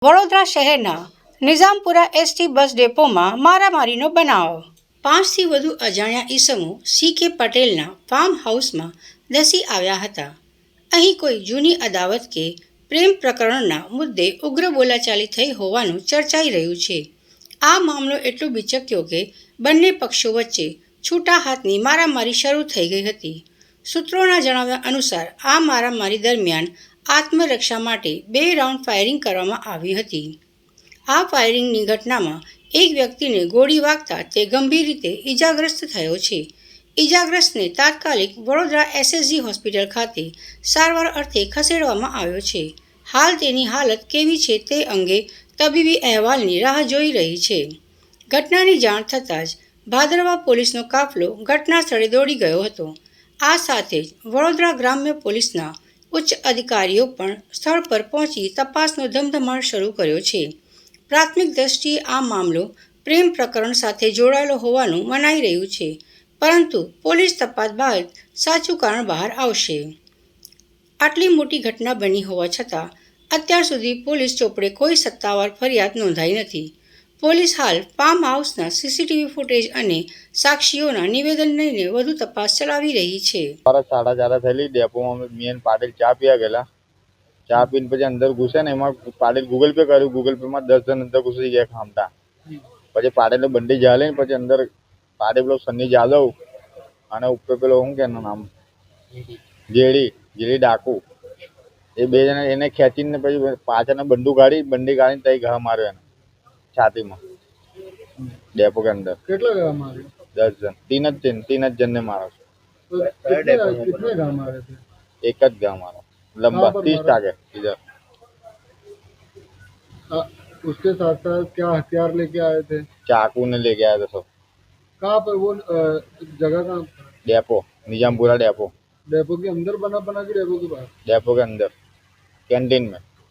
વડોદરા શહેરના Nizampura ST bus ડેપોમાં મારામારીનો બનાવ। 5થી વધુ અજાણ્યા ઈસમો સી.કે. પટેલના ફાર્મ હાઉસમાં ધસી આવ્યા હતા। અહીં કોઈ જૂની અદાવત કે પ્રેમ પ્રકરણના મુદ્દે ઉગ્ર બોલાચાલી થઈ હોવાનું ચર્ચાઈ રહ્યું છે। આ મામલો એટલો બીચક્યો કે બંને પક્ષો વચ્ચે છૂટા હાથની મારામારી શરૂ થઈ ગઈ હતી। સૂત્રોના જણાવ્યા અનુસાર આ મારામારી દરમિયાન આત્મરક્ષા માટે 2 રાઉન્ડ ફાયરિંગ કરવામાં આવી હતી। આ ફાયરિંગની ઘટનામાં એક વ્યક્તિને ગોળી વાગતા તે ગંભીર રીતે ઈજાગ્રસ્ત થયો છે। ઈજાગ્રસ્તને તાત્કાલિક વડોદરા એસએસજી હોસ્પિટલ ખાતે સારવાર અર્થે ખસેડવામાં આવ્યો છે। હાલ તેની હાલત કેવી છે તે અંગે તબીબી અહેવાલની રાહ જોઈ રહી છે। ઘટનાની જાણ થતાં જ ભાદરવા પોલીસનો કાફલો ઘટના સ્થળે દોડી ગયો હતો। આ સાથે જ વડોદરા ગ્રામ્ય પોલીસના ઉચ્ચ અધિકારીઓ પણ સ્થળ પર પહોંચી તપાસનો ધમધમાટ શરૂ કર્યો છે। પ્રાથમિક દ્રષ્ટિએ આ મામલો પ્રેમ પ્રકરણ સાથે જોડાયેલો હોવાનું મનાઈ રહ્યું છે, પરંતુ પોલીસ તપાસ બાદ સાચું કારણ બહાર આવશે। આટલી મોટી ઘટના બની હોવા છતાં અત્યાર સુધી પોલીસ ચોપડે કોઈ સત્તાવાર ફરિયાદ નોંધાઈ નથી। પોલીસ હાલ ફાર્મ હાઉસના સીસીટીવી ફૂટેજ અને સાક્ષીઓના નિવેદન લઈને વધુ તપાસ ચલાવી રહી છે। 4:30 થયેલી ડેપોમાં મેન પાટીલ ચા પીવા ગયેલા। ચા પીને પછી અંદર ઘૂસે ને એમાં પાટીલ ગૂગલ પે કર્યું। ગૂગલ પેમાં 10 જણ અંદર ઘૂસી ગયા ખામટા। પછી પાટીલે બંડી ઝાલે ને પછી અંદર પાટીલ પેલો સન્ની જાદવ અને ઉપર પેલો શું કે એનું નામ જેડી ડાકુ એ 2 જણા એને ખેંચીને પછી પાછળને બંડી કાઢીને તઈ ઘા માર્યો એને છાતીમાં ડેપો કે અંદર। કેટલા ઘા માર્યો? 10 જણ, 3 જ જણને મારો कितने घा मारे थे? एक જ ઘા મારો लंबा 30 टाके इधर। उसके साथ साथ क्या हथियार लेके आए थे? चाकू ने लेके आया था सब। कहाँ पर वो जगह कहाँ? Depot Nizampura depot. डेपो के अंदर बना कि डेपो के बाहर? डेपो के अंदर कैंटीन में।